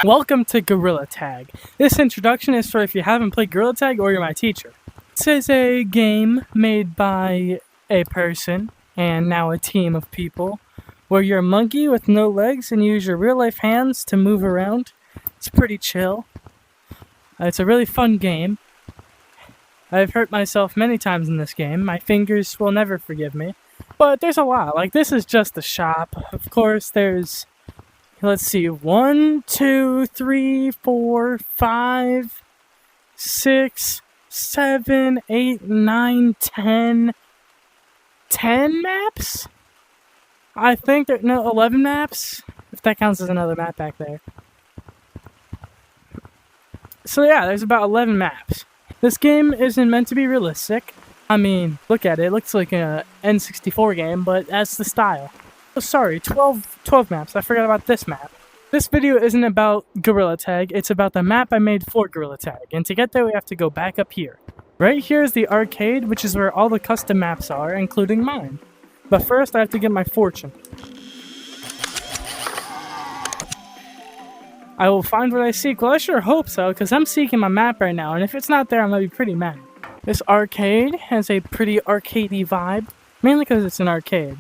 Welcome to Gorilla Tag. This introduction is for if you haven't played Gorilla Tag or you're my teacher. This is a game made by a person and now a team of people where you're a monkey with no legs and you use your real life hands to move around. It's pretty chill. It's a really fun game. I've hurt myself many times in this game. My fingers will never forgive me. But there's a lot. Like, this is just the shop. Of course, there's... Let's see, 1, 2, 3, 4, 5, 6, 7, 8, 9, 10. 10 maps? I think there, no, 11 maps? If that counts as another map back there. So yeah, there's about 11 maps. This game isn't meant to be realistic. I mean, look at it, it looks like an N64 game, but that's the style. Oh, sorry, 12 maps. I forgot about this map. This video isn't about Gorilla Tag, it's about the map I made for Gorilla Tag. And to get there, we have to go back up here. Right here is the arcade, which is where all the custom maps are, including mine. But first, I have to get my fortune. I will find what I seek. Well, I sure hope so, because I'm seeking my map right now, and if it's not there, I'm going to be pretty mad. This arcade has a pretty arcadey vibe, mainly because it's an arcade.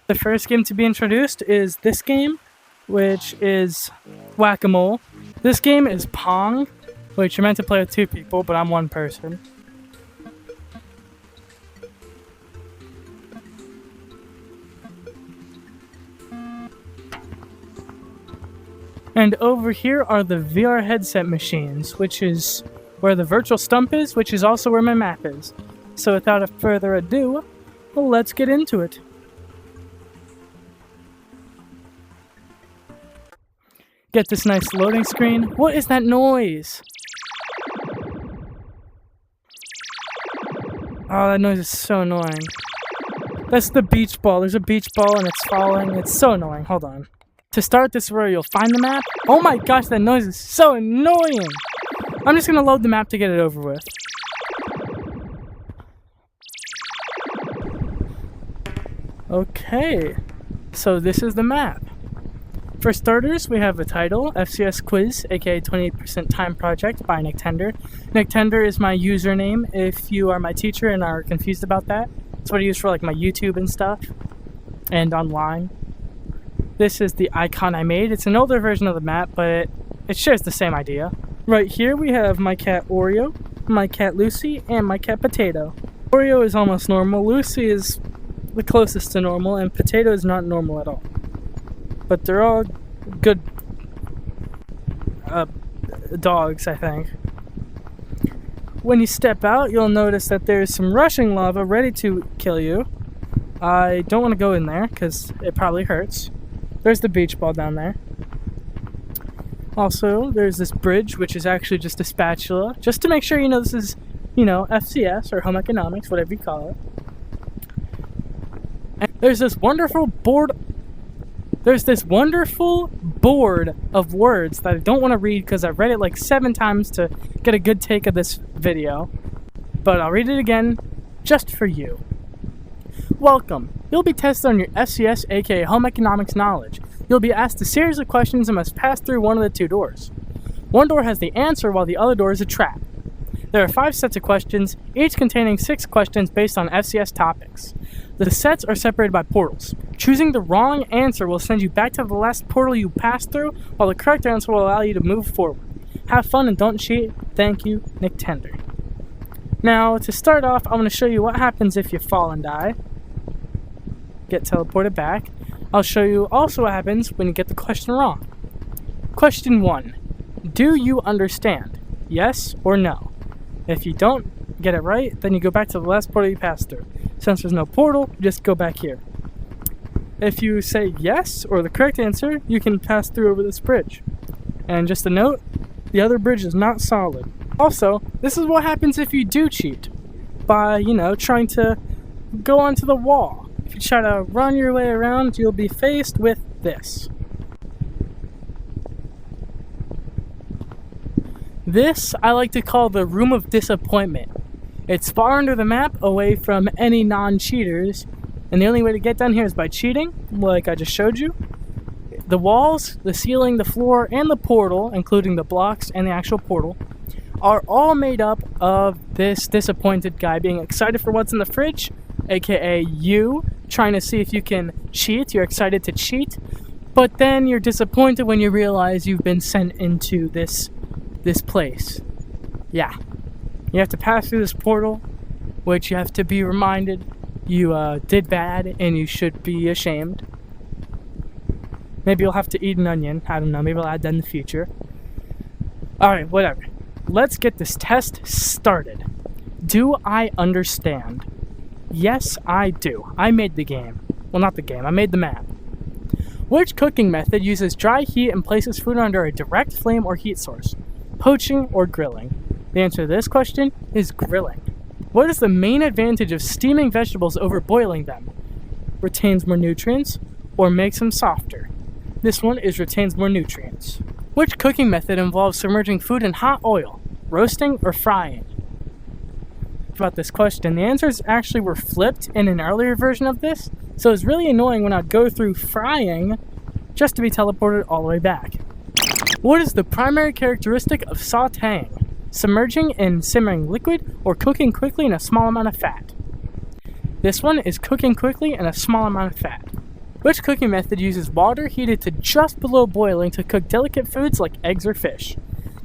The first game to be introduced is this game, which is Whack-A-Mole. This game is Pong, which you're meant to play with 2 people, but I'm 1 person. And over here are the VR headset machines, which is where the virtual stump is, which is also where my map is. So without further ado, well, let's get into it. Get this nice loading screen. What is that noise? Oh, that noise is so annoying. That's the beach ball. There's a beach ball and it's falling. It's so annoying. Hold on. To start, this is where you'll find the map. Oh my gosh, that noise is so annoying! I'm just gonna load the map to get it over with. Okay, so this is the map. For starters, we have a title, F.C.S. quiz, a.k.a. 28% time project by Nicktender. Nicktender is my username if you are my teacher and are confused about that. It's what I use for like my YouTube and stuff, and online. This is the icon I made. It's an older version of the map, but it shares the same idea. Right here we have my cat Oreo, my cat Lucy, and my cat Potato. Oreo is almost normal, Lucy is the closest to normal, and Potato is not normal at all. But they're all good dogs, I think. When you step out, you'll notice that there's some rushing lava ready to kill you. I don't want to go in there, because it probably hurts. There's the beach ball down there. Also, there's this bridge, which is actually just a spatula, just to make sure you know this is, FCS or home economics, whatever you call it. And there's this wonderful board of words that I don't want to read because I've read it like 7 times to get a good take of this video. But I'll read it again, just for you. Welcome. You'll be tested on your F.C.S. a.k.a. home economics knowledge. You'll be asked a series of questions and must pass through one of the 2 doors. One door has the answer while the other door is a trap. There are 5 sets of questions, each containing 6 questions based on FCS topics. The sets are separated by portals. Choosing the wrong answer will send you back to the last portal you passed through, while the correct answer will allow you to move forward. Have fun and don't cheat. Thank you, Nicktender. Now, to start off, I want to show you what happens if you fall and die. Get teleported back. I'll show you also what happens when you get the question wrong. Question 1. Do you understand? Yes or no? If you don't get it right, then you go back to the last portal you passed through. Since there's no portal, just go back here. If you say yes, or the correct answer, you can pass through over this bridge. And just a note, the other bridge is not solid. Also, this is what happens if you do cheat. By, trying to go onto the wall. If you try to run your way around, you'll be faced with this. This I like to call the Room of Disappointment. It's far under the map, away from any non-cheaters, and the only way to get down here is by cheating, like I just showed you. The walls, the ceiling, the floor, and the portal, including the blocks and the actual portal, are all made up of this disappointed guy being excited for what's in the fridge, aka you, trying to see if you can cheat. You're excited to cheat, but then you're disappointed when you realize you've been sent into this place. Yeah. You have to pass through this portal, which you have to be reminded you did bad and you should be ashamed. Maybe you'll have to eat an onion. I don't know. Maybe I'll add that in the future. Alright, whatever. Let's get this test started. Do I understand? Yes, I do. I made the game. Well, not the game. I made the map. Which cooking method uses dry heat and places food under a direct flame or heat source? Poaching or grilling? The answer to this question is grilling. What is the main advantage of steaming vegetables over boiling them? Retains more nutrients or makes them softer? This one is retains more nutrients. Which cooking method involves submerging food in hot oil? Roasting or frying? About this question, the answers actually were flipped in an earlier version of this, so it's really annoying when I'd go through frying just to be teleported all the way back. What is the primary characteristic of sautéing? Submerging in simmering liquid or cooking quickly in a small amount of fat? This one is cooking quickly in a small amount of fat. Which cooking method uses water heated to just below boiling to cook delicate foods like eggs or fish?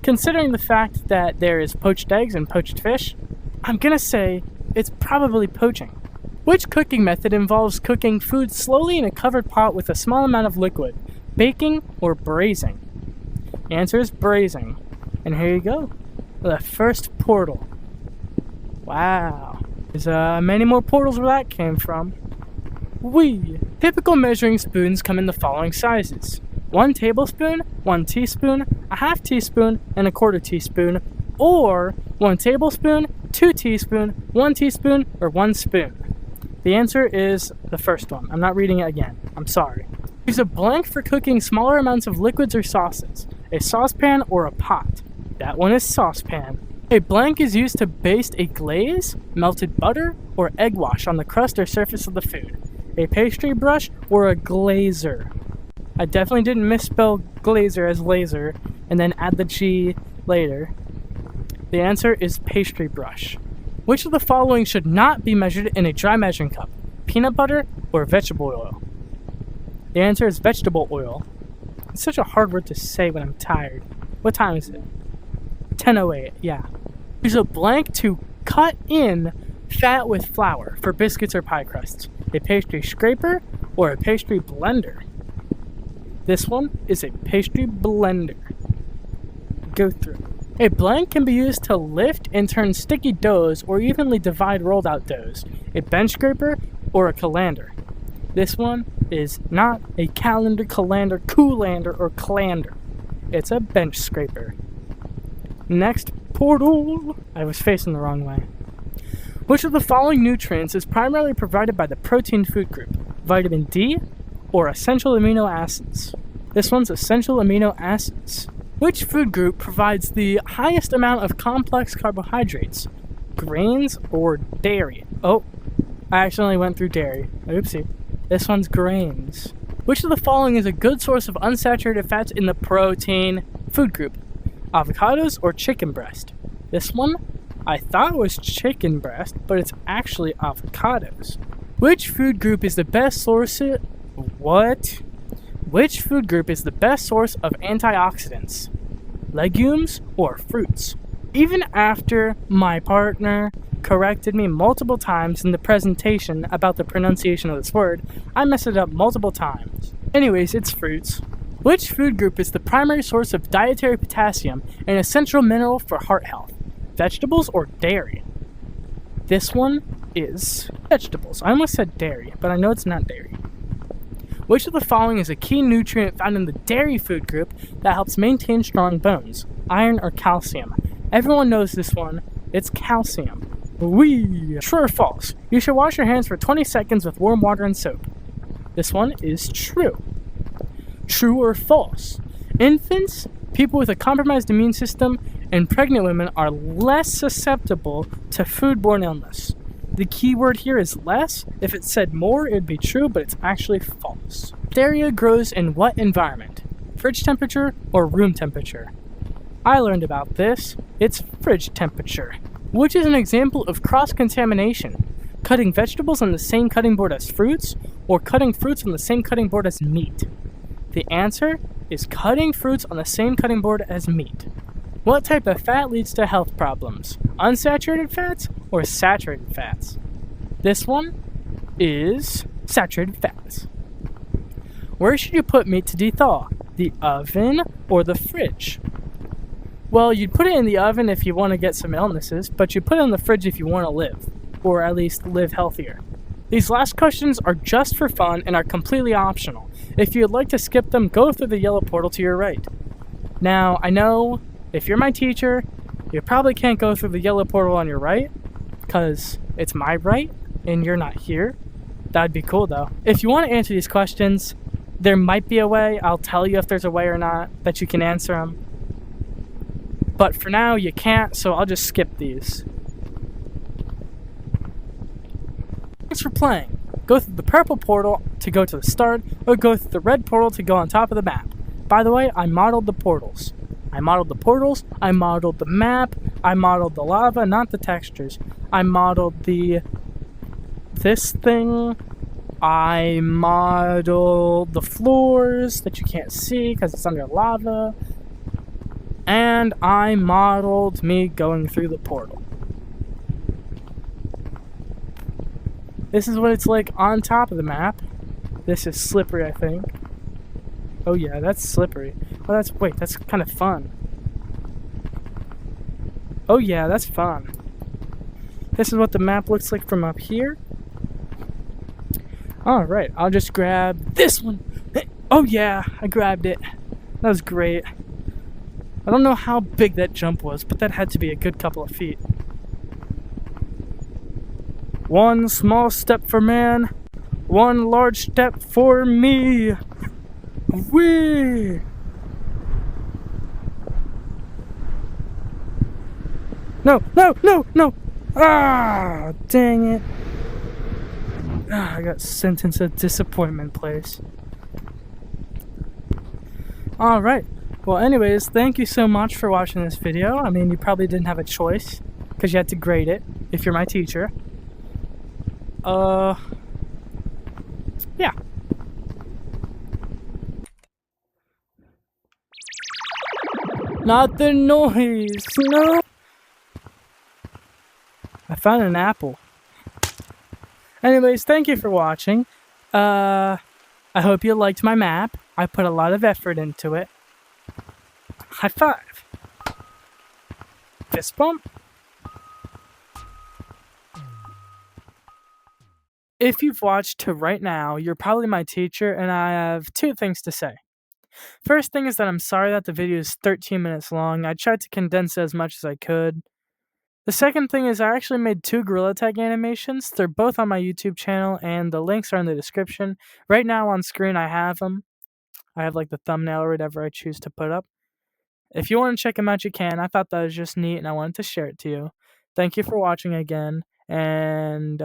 Considering the fact that there is poached eggs and poached fish, I'm gonna say it's probably poaching. Which cooking method involves cooking food slowly in a covered pot with a small amount of liquid? Baking or braising? The answer is braising. And here you go. The first portal. Wow. There's many more portals where that came from. Typical measuring spoons come in the following sizes: 1 tablespoon, 1 teaspoon, a half teaspoon, and a quarter teaspoon, or 1 tablespoon, 2 teaspoon, 1 teaspoon, or 1 spoon. The answer is the first one. I'm not reading it again. I'm sorry. Use a blank for cooking smaller amounts of liquids or sauces: a saucepan or a pot. That one is saucepan. A blank is used to baste a glaze, melted butter, or egg wash on the crust or surface of the food. A pastry brush or a glazer. I definitely didn't misspell glazer as laser and then add the G later. The answer is pastry brush. Which of the following should not be measured in a dry measuring cup? Peanut butter or vegetable oil? The answer is vegetable oil. It's such a hard word to say when I'm tired. What time is it? 10:08, yeah. Use a blank to cut in fat with flour for biscuits or pie crusts. A pastry scraper or a pastry blender? This one is a pastry blender. Go through. A blank can be used to lift and turn sticky doughs or evenly divide rolled out doughs. A bench scraper or a colander? This one is not a calendar, colander, coolander, or clander. It's a bench scraper. Next portal. I was facing the wrong way. Which of the following nutrients is primarily provided by the protein food group? Vitamin D or essential amino acids? This one's essential amino acids. Which food group provides the highest amount of complex carbohydrates? Grains or dairy? Oh, I accidentally went through dairy. Oopsie. This one's grains. Which of the following is a good source of unsaturated fats in the protein food group? Avocados or chicken breast? This one, I thought was chicken breast, but it's actually avocados. Which food group is the best source Which food group is the best source of antioxidants? Legumes or fruits? Even after my partner corrected me multiple times in the presentation about the pronunciation of this word, I messed it up multiple times. Anyways, it's fruits. Which food group is the primary source of dietary potassium, an essential mineral for heart health? Vegetables or dairy? This one is vegetables. I almost said dairy, but I know it's not dairy. Which of the following is a key nutrient found in the dairy food group that helps maintain strong bones? Iron or calcium? Everyone knows this one. It's calcium. True or false? You should wash your hands for 20 seconds with warm water and soap. This one is true. True or false? Infants, people with a compromised immune system, and pregnant women are less susceptible to foodborne illness. The key word here is less. If it said more, it would be true, but it's actually false. Diphtheria grows in what environment? Fridge temperature or room temperature? I learned about this. It's fridge temperature, which is an example of cross-contamination. Cutting vegetables on the same cutting board as fruits, or cutting fruits on the same cutting board as meat? The answer is cutting fruits on the same cutting board as meat. What type of fat leads to health problems? Unsaturated fats or saturated fats? This one is saturated fats. Where should you put meat to dethaw? The oven or the fridge? Well, you'd put it in the oven if you want to get some illnesses, but you put it in the fridge if you want to live, or at least live healthier. These last questions are just for fun and are completely optional. If you'd like to skip them, go through the yellow portal to your right. Now, I know if you're my teacher, you probably can't go through the yellow portal on your right, because it's my right and you're not here. That'd be cool though. If you want to answer these questions, there might be a way. I'll tell you if there's a way or not that you can answer them. But for now, you can't, so I'll just skip these. Thanks for playing. Go through the purple portal to go to the start, or go through the red portal to go on top of the map. By the way, I modeled the portals. I modeled the portals, I modeled the map, I modeled the lava, not the textures. I modeled this thing. I modeled the floors that you can't see because it's under lava. And I modeled me going through the portal. This is what it's like on top of the map. This is slippery, I think. Oh yeah, that's slippery. Oh, that's kind of fun. Oh yeah, that's fun. This is what the map looks like from up here. Alright, I'll just grab this one. Oh yeah, I grabbed it. That was great. I don't know how big that jump was, but that had to be a good couple of feet. One small step for man, one large step for me. Whee! No! Ah, dang it. Ah, I got sentenced to disappointment place. Alright. Well, anyways, thank you so much for watching this video. I mean, you probably didn't have a choice, because you had to grade it, if you're my teacher. Yeah. Not the noise, no! I found an apple. Anyways, thank you for watching. I hope you liked my map. I put a lot of effort into it. High five. Fist bump. If you've watched to right now, you're probably my teacher, and I have two things to say. First thing is that I'm sorry that the video is 13 minutes long. I tried to condense it as much as I could. The second thing is I actually made 2 Gorilla Tag animations. They're both on my YouTube channel, and the links are in the description. Right now on screen I have them. I have like the thumbnail or whatever I choose to put up. If you want to check them out, you can. I thought that was just neat, and I wanted to share it to you. Thank you for watching again, and